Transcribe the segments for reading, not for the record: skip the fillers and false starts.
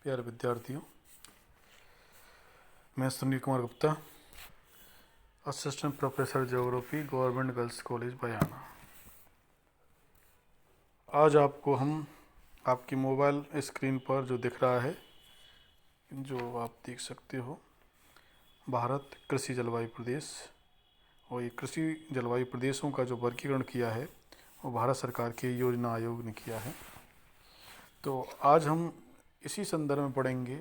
प्यारे विद्यार्थियों, मैं Sunil Kumar Gupta, assistant professor geography, government girls college Bayana. आज आपको हम आपकी मोबाइल स्क्रीन पर जो दिख रहा है, जो आप देख सकते हो, भारत कृषि जलवायु प्रदेश, और ये कृषि जलवायु प्रदेशों का जो वर्गीकरण किया है वो भारत सरकार के योजना आयोग ने किया है। तो आज हम इसी संदर्भ में पढ़ेंगे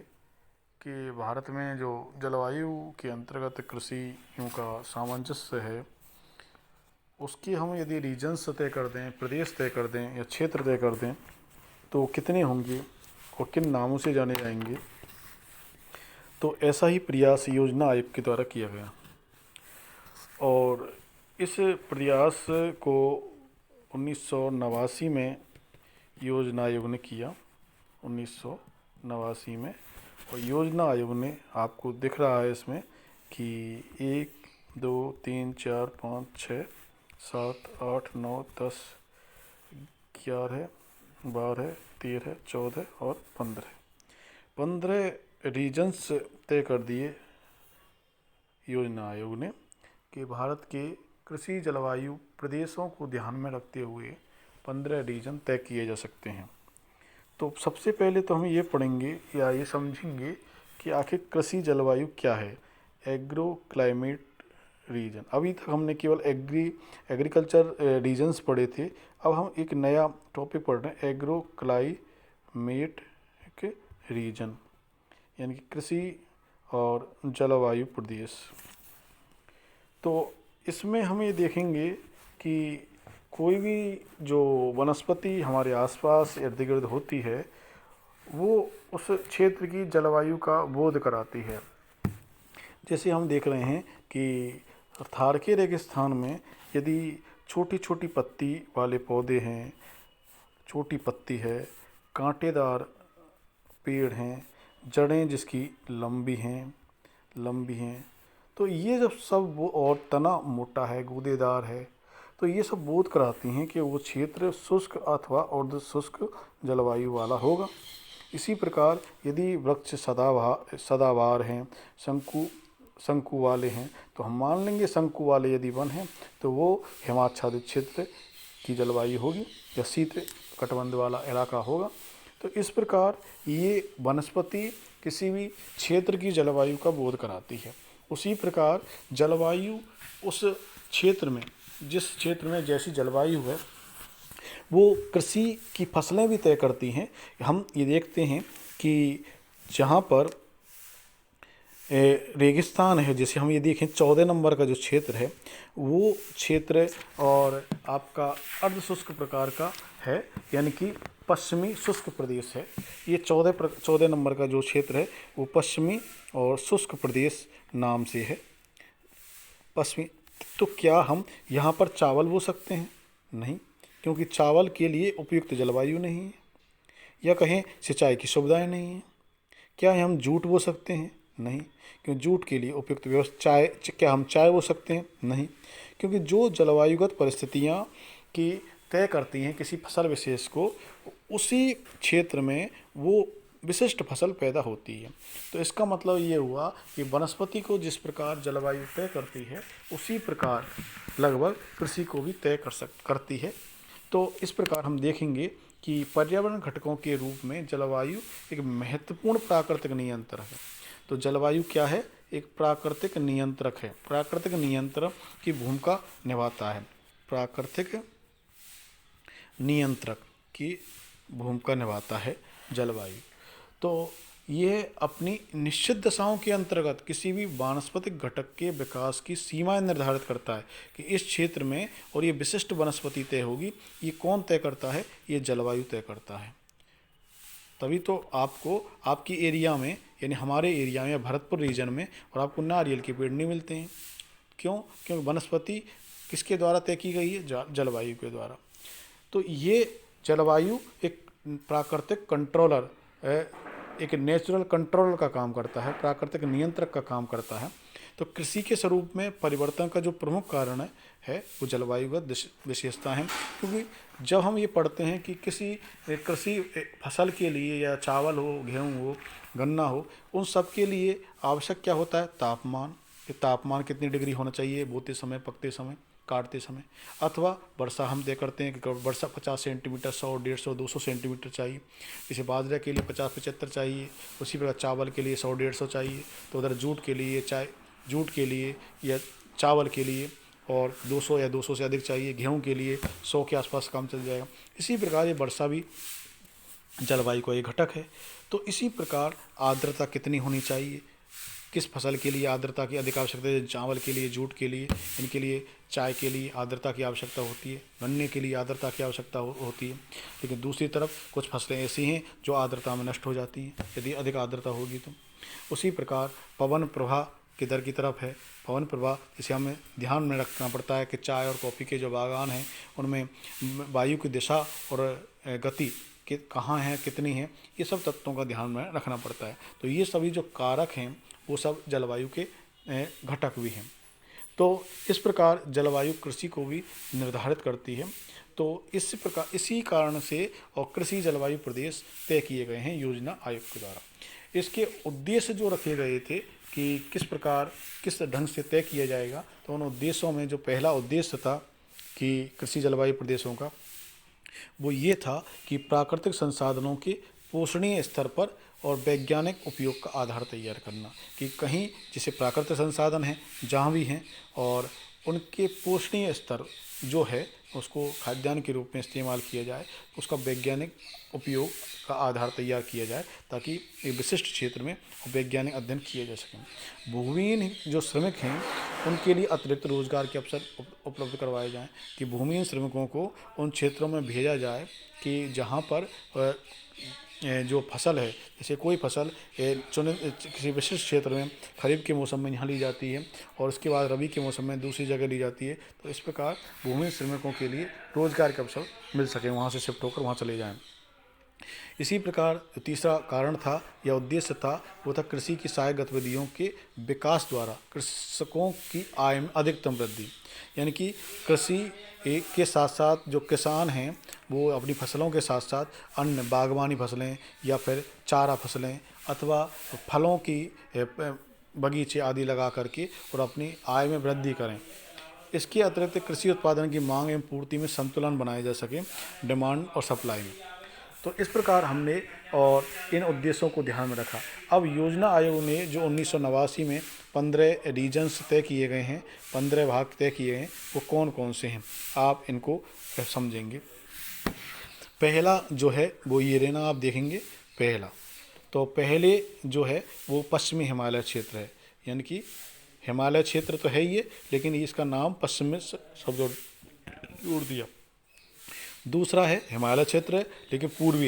कि भारत में जो जलवायु के अंतर्गत कृषियों का सामंजस्य है, उसकी हम यदि रीजन्स तय कर दें, प्रदेश तय कर दें या क्षेत्र तय कर दें, तो कितने होंगे और किन नामों से जाने जाएंगे। तो ऐसा ही प्रयास योजना आयोग के द्वारा किया गया, और इस प्रयास को 1989 में योजना आयोग ने किया, 1989 में। और योजना आयोग ने, आपको दिख रहा है इसमें कि 1 2 3 4 5 6 7 8 9 10 11 12 13 14 और 15 रीजन्स तय कर दिए योजना आयोग ने कि भारत के कृषि जलवायु प्रदेशों को ध्यान में रखते हुए 15 रीजन तय किए जा सकते हैं। तो सबसे पहले तो हम ये पढ़ेंगे या ये समझेंगे कि आखिर कृषि जलवायु क्या है। एग्रो क्लाइमेट रीजन, अभी तक हमने केवल एग्रीकल्चर रीजन्स पढ़े थे। अब हम एक नया टॉपिक पढ़ रहे हैं, एग्रो क्लाइमेट रीजन, यानी कि कृषि और जलवायु प्रदेश। तो इसमें हम ये देखेंगे कि कोई भी जो वनस्पति हमारे आसपास इर्द गिर्द होती है, वो उस क्षेत्र की जलवायु का बोध कराती है। जैसे हम देख रहे हैं कि थार के रेगिस्तान में यदि छोटी छोटी पत्ती वाले पौधे हैं, छोटी पत्ती है, कांटेदार पेड़ हैं, जड़ें जिसकी लंबी हैं, तो ये जब सब वो, और तना मोटा है, गूदेदार है, तो ये सब बोध कराती हैं कि वो क्षेत्र शुष्क अथवा अर्ध शुष्क जलवायु वाला होगा। इसी प्रकार यदि वृक्ष सदाबहार हैं, शंकु वाले हैं, तो हम मान लेंगे शंकु वाले यदि वन हैं तो वो हिमाच्छादित क्षेत्र की जलवायु होगी या शीत कटिबंध वाला इलाका होगा। तो इस प्रकार ये वनस्पति किसी भी क्षेत्र की जलवायु का बोध कराती है। उसी प्रकार जलवायु उस क्षेत्र में, जिस क्षेत्र में जैसी जलवायु है, वो कृषि की फसलें भी तय करती हैं। हम ये देखते हैं कि जहाँ पर रेगिस्तान है, जैसे हम ये देखें 14 नंबर का जो क्षेत्र है, वो क्षेत्र और आपका अर्ध शुष्क प्रकार का है, यानी कि पश्चिमी शुष्क प्रदेश है। ये 14 नंबर का जो क्षेत्र है वो पश्चिमी और शुष्क प्रदेश नाम से है, पश्चिमी। तो क्या हम यहाँ पर चावल बो सकते हैं? नहीं, क्योंकि चावल के लिए उपयुक्त जलवायु नहीं है, या कहें सिंचाई की सुविधाएं नहीं हैं। क्या हम जूट बो सकते हैं? नहीं, क्योंकि जूट के लिए उपयुक्त व्यवस्था। क्या हम चाय बो सकते हैं? नहीं, क्योंकि जो जलवायुगत परिस्थितियाँ की तय करती हैं किसी फसल विशेष को, उसी क्षेत्र में वो विशिष्ट फसल पैदा होती है। तो इसका मतलब ये हुआ कि वनस्पति को जिस प्रकार जलवायु तय करती है, उसी प्रकार लगभग कृषि को भी तय करती है। तो इस प्रकार हम देखेंगे कि पर्यावरण घटकों के रूप में जलवायु एक महत्वपूर्ण प्राकृतिक नियंत्रक है। तो जलवायु क्या है? एक प्राकृतिक नियंत्रक है, प्राकृतिक नियंत्रक की भूमिका निभाता है, प्राकृतिक नियंत्रक की भूमिका निभाता है जलवायु। तो ये अपनी निश्चित दशाओं के अंतर्गत किसी भी वानस्पतिक घटक के विकास की सीमाएं निर्धारित करता है कि इस क्षेत्र में और ये विशिष्ट वनस्पति तय होगी। ये कौन तय करता है? ये जलवायु तय करता है। तभी तो आपको आपकी एरिया में, यानी हमारे एरिया में, भरतपुर रीजन में, और आपको नारियल के पेड़ नहीं मिलते हैं। क्यों? क्योंकि वनस्पति किसके द्वारा तय की गई है? जलवायु के द्वारा। तो ये जलवायु एक प्राकृतिक कंट्रोलर, एक नेचुरल कंट्रोलर का काम करता है, प्राकृतिक नियंत्रक का काम करता है। तो कृषि के स्वरूप में परिवर्तन का जो प्रमुख कारण है वो जलवायुगत विशेषता है। क्योंकि जब हम ये पढ़ते हैं कि किसी कृषि फसल के लिए, या चावल हो, गेहूँ हो, गन्ना हो, उन सब के लिए आवश्यक क्या होता है? तापमान। कि तापमान कितनी डिग्री होना चाहिए बोते समय, पकते समय, काटते समय। अथवा वर्षा हम तय करते हैं कि वर्षा 50 सेंटीमीटर, 100, 150, 200 सेंटीमीटर चाहिए। इसे बाजरे के लिए 50-75 चाहिए। उसी प्रकार चावल के लिए 100-150 चाहिए। तो उधर जूट के लिए या चावल के लिए और 200 या 200 से अधिक चाहिए। गेहूँ के लिए 100 के आसपास काम चल जाएगा। इसी प्रकार ये वर्षा भी जलवायु का एक घटक है। तो इसी प्रकार आर्द्रता कितनी होनी चाहिए, किस फसल के लिए आर्द्रता की अधिक आवश्यकता है? चावल के लिए, जूट के लिए, इनके लिए, चाय के लिए आर्द्रता की आवश्यकता होती है, गन्ने के लिए आर्द्रता की आवश्यकता होती है। लेकिन दूसरी तरफ कुछ फसलें ऐसी हैं जो आर्द्रता में नष्ट हो जाती हैं यदि अधिक आर्द्रता होगी तो। उसी प्रकार पवन प्रवाह किधर की तरफ है? पवन प्रवाह, इसे हमें ध्यान में रखना पड़ता है कि चाय और कॉफ़ी के जो बागान हैं उनमें वायु की दिशा और गति कि कहाँ है, कितनी है, ये सब तत्वों का ध्यान में रखना पड़ता है। तो ये सभी जो कारक हैं वो सब जलवायु के घटक भी हैं। तो इस प्रकार जलवायु कृषि को भी निर्धारित करती है। तो इसी कारण से और कृषि जलवायु प्रदेश तय किए गए हैं योजना आयोग के द्वारा। इसके उद्देश्य जो रखे गए थे कि किस ढंग से तय किया जाएगा, तो उन उद्देश्यों में जो पहला उद्देश्य था कि कृषि जलवायु प्रदेशों का, वो ये था कि प्राकृतिक संसाधनों के पोषणीय स्तर पर और वैज्ञानिक उपयोग का आधार तैयार करना। कि कहीं जैसे प्राकृतिक संसाधन हैं जहाँ भी हैं और उनके पोषणीय स्तर जो है उसको खाद्यान्न के रूप में इस्तेमाल किया जाए, उसका वैज्ञानिक उपयोग का आधार तैयार किया जाए ताकि एक विशिष्ट क्षेत्र में वैज्ञानिक अध्ययन किए जा सकें। भूमिहीन जो श्रमिक हैं उनके लिए अतिरिक्त रोजगार के अवसर उपलब्ध करवाए जाएं। कि भूमिहीन श्रमिकों को उन क्षेत्रों में भेजा जाए कि जहाँ पर जो फसल है, जैसे कोई फसल किसी विशिष्ट क्षेत्र में खरीफ के मौसम में यहाँ ली जाती है और उसके बाद रबी के मौसम में दूसरी जगह ली जाती है, तो इस प्रकार भूमिहीन श्रमिकों के लिए रोजगार के अवसर मिल सके, वहाँ से शिफ्ट होकर वहाँ चले जाएं। इसी प्रकार जो तीसरा कारण था या उद्देश्य था वो था कृषि की सहायक गतिविधियों के विकास द्वारा कृषकों की आय में अधिकतम वृद्धि। यानी कि कृषि के साथ साथ जो किसान हैं वो अपनी फसलों के साथ साथ अन्य बागवानी फसलें या फिर चारा फसलें अथवा फलों की बगीचे आदि लगा करके और अपनी आय में वृद्धि करें। इसके अतिरिक्त कृषि उत्पादन की मांग एवं पूर्ति में संतुलन बनाया जा सके, डिमांड और सप्लाई में। तो इस प्रकार हमने और इन उद्देश्यों को ध्यान में रखा। अब योजना आयोग ने जो 1989 में 15 रीजन्स तय किए गए हैं, 15 भाग तय किए हैं, वो कौन कौन से हैं आप इनको समझेंगे। पहला जो है वो ये रहना, आप देखेंगे पहला, तो पहले जो है वो पश्चिमी हिमालय क्षेत्र है। यानी कि हिमालय क्षेत्र तो है ही है लेकिन इसका नाम पश्चिम में सब जोड़ दिया। दूसरा है हिमालय क्षेत्र है लेकिन पूर्वी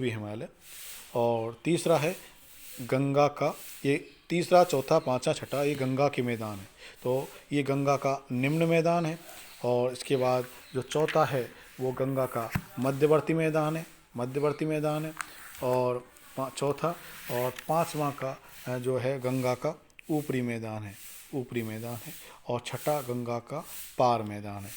हिमालय। और तीसरा है गंगा का, ये तीसरा, चौथा, पांचवा, छठा ये गंगा के मैदान है, तो ये गंगा का निम्न मैदान है। और इसके बाद जो चौथा है वो गंगा का मध्यवर्ती मैदान है। और चौथा और पांचवा का जो है गंगा का ऊपरी मैदान है। और छठा गंगा का पार मैदान है।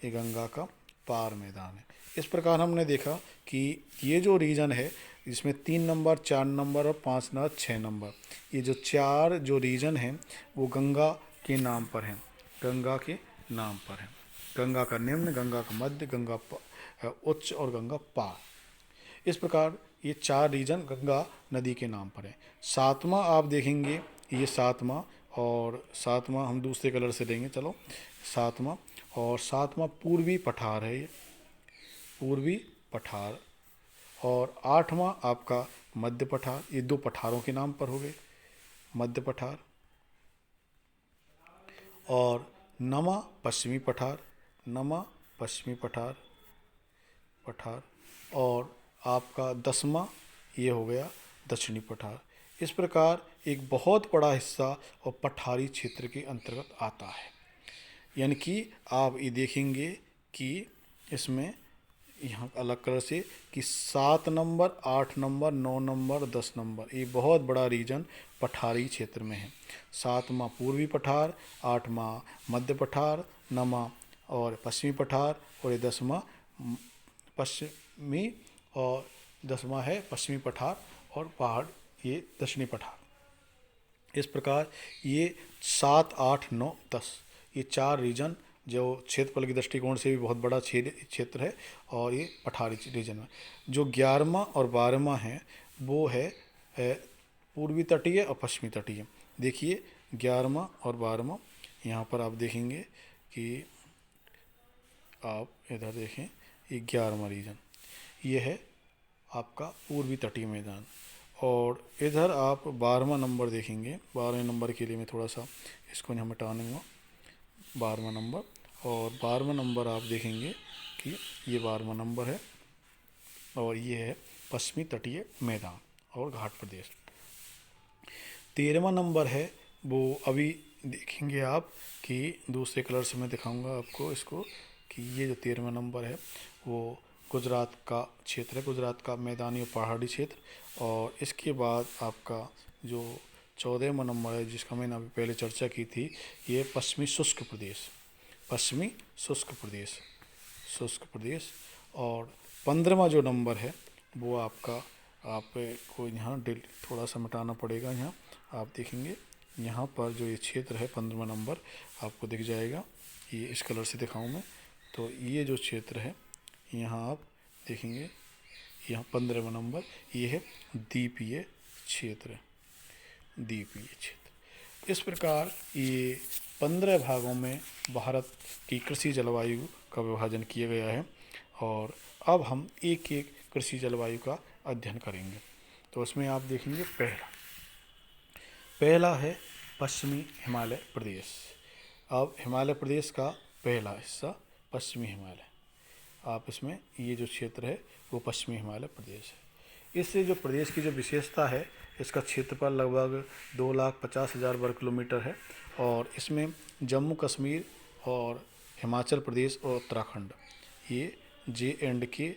ये गंगा का पार मैदान है। इस प्रकार हमने देखा कि ये जो रीजन है इसमें 3 नंबर, 4 नंबर और 5 नंबर, 6 नंबर, ये जो 4 जो रीजन हैं वो गंगा के नाम पर हैं। गंगा का निम्न, गंगा का मध्य, गंगा उच्च और गंगा पार। इस प्रकार ये 4 रीजन गंगा नदी के नाम पर है। सातवां आप देखेंगे, ये सातवां हम दूसरे कलर से देंगे, चलो सातवां पूर्वी पठार है, और 8वां आपका मध्य पठार। ये 2 पठारों के नाम पर हो गए, मध्य पठार। और 9वां पश्चिमी पठार। और आपका 10वां ये हो गया दक्षिणी पठार। इस प्रकार एक बहुत बड़ा हिस्सा और पठारी क्षेत्र के अंतर्गत आता है। यानी कि आप ये देखेंगे कि इसमें यहाँ अलग कलर से कि 7 नंबर, 8 नंबर, 9 नंबर, 10 नंबर, ये बहुत बड़ा रीजन पठारी क्षेत्र में है। 7वां पूर्वी पठार, 8वां मध्य पठार, 9वां और पश्चिमी पठार, और ये 10वां पश्चिमी, और 10वां है पश्चिमी पठार, और पहाड़ ये दक्षिणी पठार। इस प्रकार ये 7, 8, 9, 10 ये 4 रीजन जो क्षेत्रफल के दृष्टिकोण से भी बहुत बड़ा क्षेत्र है, और ये पठारी रीजन है। जो 11वां और 12वां है वो है पूर्वी तटीय और पश्चिमी तटीय। देखिए 11वां और 12वां, यहाँ पर आप देखेंगे कि आप इधर देखें, ये 11वां रीजन ये है आपका पूर्वी तटीय मैदान, और इधर आप 12वां नंबर देखेंगे। 12वें नंबर के लिए मैं थोड़ा सा इसको यहाँ मिटा दूँगा, 12वां नंबर, और 12वां नंबर आप देखेंगे कि ये 12वां नंबर है, और ये है पश्चिमी तटीय मैदान और घाट प्रदेश। 13वां नंबर है वो अभी देखेंगे आप कि दूसरे कलर से मैं दिखाऊंगा आपको इसको, कि ये जो 13वां नंबर है वो गुजरात का क्षेत्र है, गुजरात का मैदानी और पहाड़ी क्षेत्र। और इसके बाद आपका जो 14वां नंबर है जिसका मैंने अभी पहले चर्चा की थी, ये पश्चिमी शुष्क प्रदेश, पश्चिमी शुष्क प्रदेश, शुष्क प्रदेश। और 15वां जो नंबर है वो आपका, आपको यहाँ थोड़ा सा मिटाना पड़ेगा। यहाँ आप देखेंगे यहाँ पर जो ये क्षेत्र है 15वां नंबर आपको दिख जाएगा, ये इस कलर से दिखाऊं मैं, तो ये जो क्षेत्र है यहाँ आप देखेंगे, यहाँ 15वां नंबर ये है द्वीपीय क्षेत्र, द्वीपीय क्षेत्र। इस प्रकार ये 15 भागों में भारत की कृषि जलवायु का विभाजन किया गया है, और अब हम एक एक कृषि जलवायु का अध्ययन करेंगे। तो उसमें आप देखेंगे पहला है पश्चिमी हिमालय प्रदेश। अब हिमालय प्रदेश का पहला हिस्सा पश्चिमी हिमालय, आप इसमें ये जो क्षेत्र है वो पश्चिमी हिमालय प्रदेश है। इससे जो प्रदेश की जो विशेषता है, इसका क्षेत्रफल लगभग 2,50,000 वर्ग किलोमीटर है, और इसमें जम्मू कश्मीर और हिमाचल प्रदेश और उत्तराखंड, ये JNK,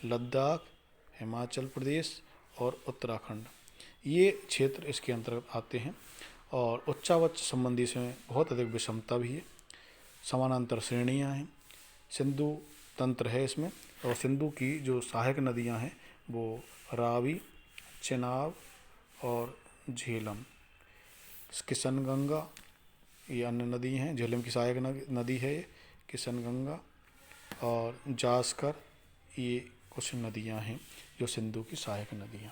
लद्दाख, हिमाचल प्रदेश और उत्तराखंड, ये क्षेत्र इसके अंतर्गत आते हैं। और उच्चावच संबंधी इसमें बहुत अधिक विषमता भी है, समानांतर श्रेणियाँ हैं, सिंधु तंत्र है इसमें, और सिंधु की जो सहायक नदियाँ हैं वो रावी, चेनाब और झेलम, किशनगंगा, ये अन्य नदी हैं। झेलम की सहायक नदी है ये, किशनगंगा और जास्कर, ये कुछ नदियां हैं जो सिंधु की सहायक नदियां।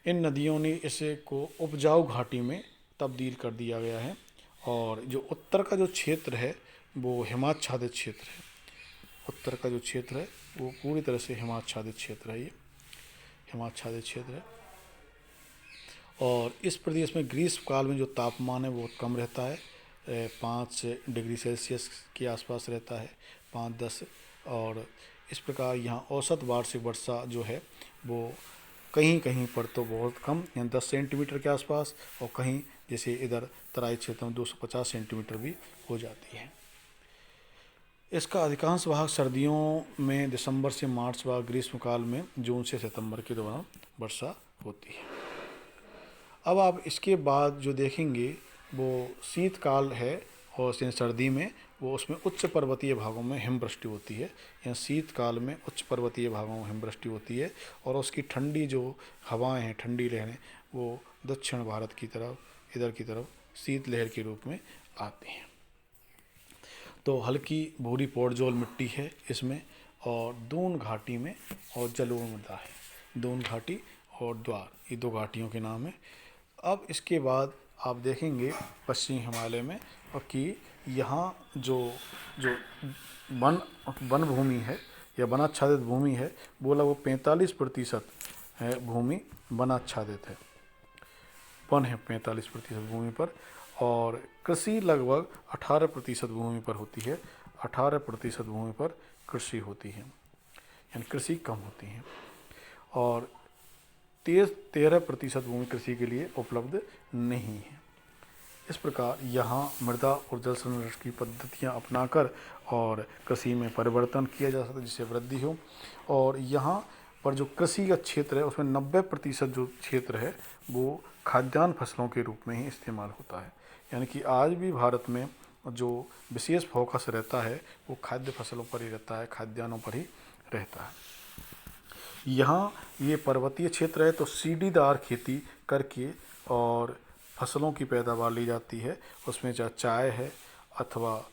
इन नदियों ने इसे को उपजाऊ घाटी में तब्दील कर दिया गया है, और जो उत्तर का जो क्षेत्र है वो हिमाच्छादित क्षेत्र है। उत्तर का जो क्षेत्र है वो पूरी तरह से हिमाच्छादित क्षेत्र है, ये हिमाच्छादित क्षेत्र है। और इस प्रदेश में ग्रीष्म काल में जो तापमान है वो कम रहता है, 5 डिग्री सेल्सियस के आसपास रहता है, 5-10। और इस प्रकार यहाँ औसत वार्षिक वर्षा जो है वो कहीं कहीं पर तो बहुत कम, यानी 10 सेंटीमीटर के आसपास, और कहीं जैसे इधर तराई क्षेत्र में 250 सेंटीमीटर भी हो जाती है। इसका अधिकांश भाग सर्दियों में दिसंबर से मार्च व ग्रीष्मकाल में जून से सितंबर के दौरान वर्षा होती है। अब आप इसके बाद जो देखेंगे वो शीतकाल है, और सर्दी में वो उसमें उच्च पर्वतीय भागों में हिमवृष्टि होती है, या शीतकाल में उच्च पर्वतीय भागों में हिमवृष्टि होती है, और उसकी ठंडी जो हवाएं हैं, ठंडी लहरें, वो दक्षिण भारत की तरफ, इधर की तरफ शीतलहर के रूप में आती हैं। तो हल्की भूरी पोड़जोल मिट्टी है इसमें, और दून घाटी में और जलोढ़ मृदा है। दून घाटी और द्वार, ये 2 घाटियों के नाम है। अब इसके बाद आप देखेंगे पश्चिमी हिमालय में, और कि यहाँ जो जो वन भूमि है या वनाच्छादित भूमि है वो लगभग 45% है भूमि वनाच्छादित है, वन है 45% भूमि पर, और कृषि लगभग 18% भूमि पर होती है। 18% भूमि पर कृषि होती है, यानी कृषि कम होती है, और 13% भूमि कृषि के लिए उपलब्ध नहीं है। इस प्रकार यहाँ मृदा और जल संरक्षण की पद्धतियाँ अपनाकर और कृषि में परिवर्तन किया जा सकता है जिससे वृद्धि हो। और यहाँ पर जो कृषि का क्षेत्र है उसमें 90% जो क्षेत्र है वो खाद्यान्न फसलों के रूप में ही इस्तेमाल होता है। यानी कि आज भी भारत में जो विशेष फोकस रहता है वो खाद्य फसलों पर ही रहता है, खाद्यान्नों पर ही रहता है। यहाँ ये पर्वतीय क्षेत्र है तो सीढ़ीदार खेती करके और फसलों की पैदावार ली जाती है। उसमें चाहे चाय है अथवा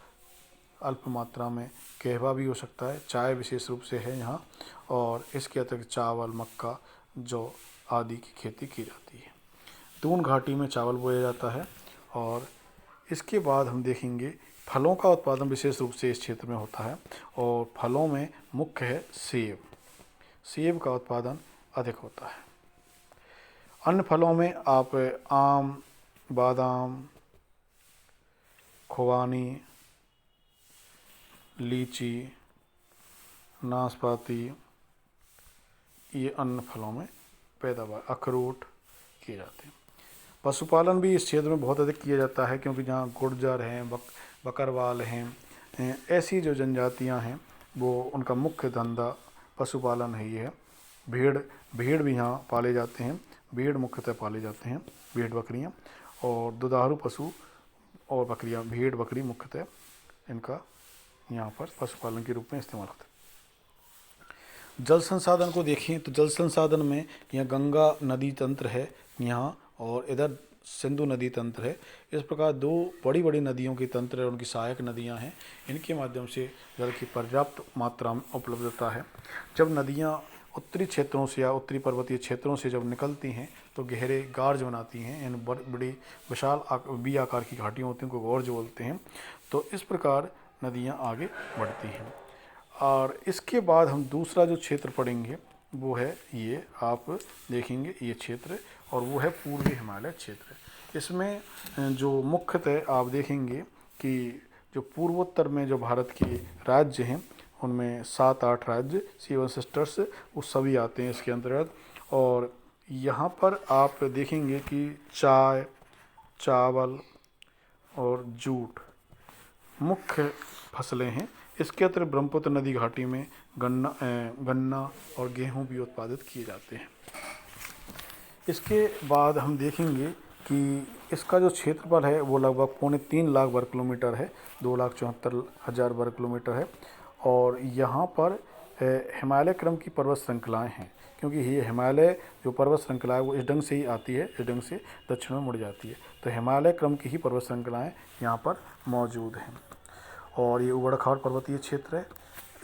अल्प मात्रा में कहवा भी हो सकता है, चाय विशेष रूप से है यहाँ। और इसके अतिरिक्त चावल, मक्का, जौ आदि की खेती की जाती है। दून घाटी में चावल बोया जाता है। और इसके बाद हम देखेंगे फलों का उत्पादन विशेष रूप से इस क्षेत्र में होता है और फलों में मुख्य है सेब। सेब का उत्पादन अधिक होता है। अन्य फलों में आप आम, बादाम, खुबानी, लीची, नाशपाती, ये अन्य फलों में पैदावार, अखरोट किए जाते हैं। पशुपालन भी इस क्षेत्र में बहुत अधिक किया जाता है क्योंकि जहाँ गुर्जर हैं, बकरवाल हैं, ऐसी जो जनजातियाँ हैं वो उनका मुख्य धंधा पशुपालन ही है। भेड़ भी यहाँ पाले जाते हैं, भेड़ मुख्यतः पाले जाते हैं, भेड़ बकरियाँ और दुधारू पशु और बकरियाँ, भेड़ बकरी मुख्यतः इनका यहाँ पर पशुपालन के रूप में इस्तेमाल होता है। जल संसाधन को देखें तो जल संसाधन में यहाँ गंगा नदी तंत्र है यहाँ और इधर सिंधु नदी तंत्र है। इस प्रकार दो बड़ी बड़ी नदियों की तंत्र है, उनकी सहायक नदियाँ हैं। इनके माध्यम से जल की पर्याप्त मात्रा में उपलब्धता है। जब नदियाँ उत्तरी क्षेत्रों से या उत्तरी पर्वतीय क्षेत्रों से जब निकलती हैं तो गहरे गार्ज बनाती हैं। इन बड़ी विशाल वी आकार की घाटियाँ होती हैं, उनको गौर्ज बोलते हैं। तो इस प्रकार नदियाँ आगे बढ़ती हैं। और इसके बाद हम दूसरा जो क्षेत्र पढ़ेंगे वो है ये, आप देखेंगे ये क्षेत्र, और वो है पूर्वी हिमालय क्षेत्र। इसमें जो मुख्यतः आप देखेंगे कि जो पूर्वोत्तर में जो भारत के राज्य हैं उनमें 7-8 राज्य, 7 सिस्टर्स, वो सभी आते हैं इसके अंतर्गत। और यहाँ पर आप देखेंगे कि चाय, चावल और जूट मुख्य फसलें हैं। इसके अतिरिक्त ब्रह्मपुत्र नदी घाटी में गन्ना और गेहूं भी उत्पादित किए जाते हैं। इसके बाद हम देखेंगे कि इसका जो क्षेत्रफल है वो लगभग 3.25 लाख वर्ग किलोमीटर है, 2,74,000 वर्ग किलोमीटर है। और यहाँ पर हिमालय क्रम की पर्वत श्रृंखलाएँ हैं क्योंकि ये हिमालय जो पर्वत श्रृंखला है वो इस ढंग से ही आती है, इस ढंग से दक्षिण में मुड़ जाती है। तो हिमालय क्रम की ही पर्वत श्रृंखलाएँ यहाँ पर मौजूद हैं। और ये उबड़-खाबड़ पर्वतीय क्षेत्र है।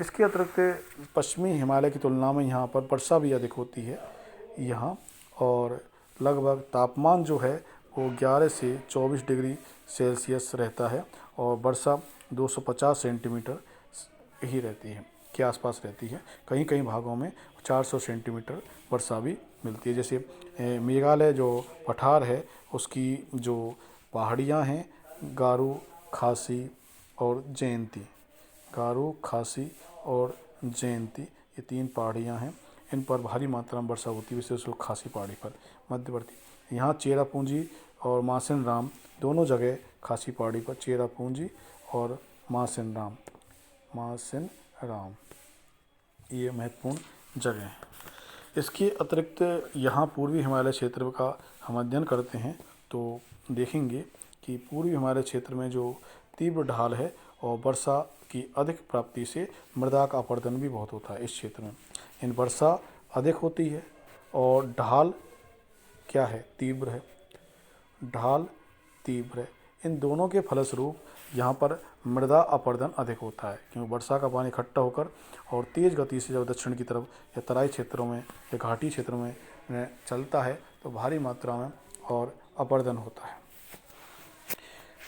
इसके अतिरिक्त पश्चिमी हिमालय की तुलना में यहाँ पर वर्षा भी अधिक होती है यहाँ। और लगभग तापमान जो है वो 11 से 24 डिग्री सेल्सियस रहता है और वर्षा 250 सेंटीमीटर ही रहती है के आसपास रहती है। कहीं कहीं भागों में 400 सेंटीमीटर वर्षा भी मिलती है। जैसे मेघालय जो पठार है उसकी जो पहाड़ियाँ हैं गारो, खासी और जयंती, गारो, खासी और जयंती, ये 3 पहाड़ियाँ हैं। इन पर भारी मात्रा में वर्षा होती है, विशेष रूप खासी पहाड़ी पर मध्यवर्ती। यहाँ चेरापूंजी और मासिन राम दोनों जगह खासी पहाड़ी पर, चेरापूंजी और मासिन राम ये महत्वपूर्ण जगह हैं। इसके अतिरिक्त यहाँ पूर्वी हिमालय क्षेत्र का हम अध्ययन करते हैं तो देखेंगे कि पूर्वी हिमालय क्षेत्र में जो तीव्र ढाल है और वर्षा की अधिक प्राप्ति से मृदा का अपरदन भी बहुत होता है इस क्षेत्र में। इन वर्षा अधिक होती है और ढाल क्या है, तीव्र है, ढाल तीव्र है। इन दोनों के फलस्वरूप यहाँ पर मृदा अपरदन अधिक होता है क्योंकि वर्षा का पानी इकट्ठा होकर और तेज़ गति से जब दक्षिण की तरफ या तराई क्षेत्रों में या घाटी क्षेत्रों में चलता है तो भारी मात्रा में और अपरदन होता है।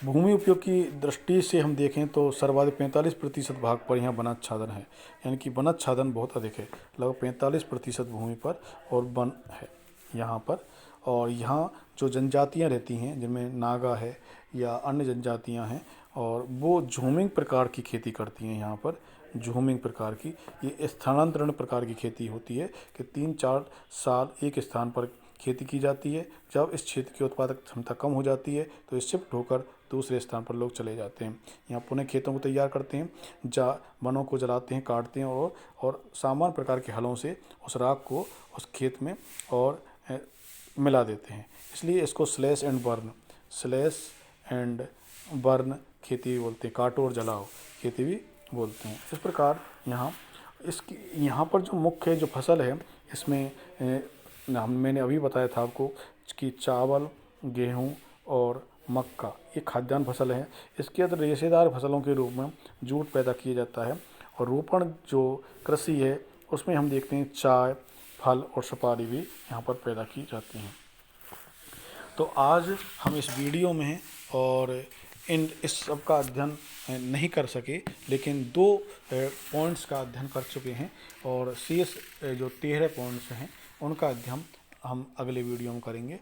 भूमि उपयोग की दृष्टि से हम देखें तो सर्वाधिक 45% भाग पर यहाँ वनाच्छादन है, यानी कि वनाच्छादन बहुत अधिक है, लगभग 45% भूमि पर और वन है यहाँ पर। और यहाँ जो जनजातियाँ रहती हैं जिनमें नागा है या अन्य जनजातियाँ हैं और वो झूमिंग प्रकार की खेती करती हैं। यहाँ पर झूमिंग प्रकार की, ये स्थानांतरण प्रकार की खेती होती है कि 3-4 साल एक स्थान पर खेती की जाती है। जब इस क्षेत्र की उत्पादक क्षमता कम हो जाती है तो ये शिफ्ट होकर दूसरे स्थान पर लोग चले जाते हैं। यहाँ पुनः खेतों को तैयार करते हैं, वनों को जलाते हैं, काटते हैं और सामान्य प्रकार के हलों से उस राख को उस खेत में और मिला देते हैं। इसलिए इसको स्लैश एंड बर्न खेती भी बोलते हैं, काटो और जलाओ खेती भी बोलते हैं। इस प्रकार यहाँ पर जो मुख्य जो फसल है इसमें मैंने अभी बताया था आपको कि चावल, गेहूँ और मक्का ये खाद्यान्न फसल है। इसके अंदर रेशेदार फसलों के रूप में जूट पैदा किया जाता है और रोपण जो कृषि है उसमें हम देखते हैं चाय, फल और सुपारी भी यहाँ पर पैदा की जाती हैं। तो आज हम इस वीडियो में और इस सब का अध्ययन नहीं कर सके, लेकिन 2 पॉइंट्स का अध्ययन कर चुके हैं और शेष जो 13 पॉइंट्स हैं उनका अध्ययन हम अगले वीडियो में करेंगे।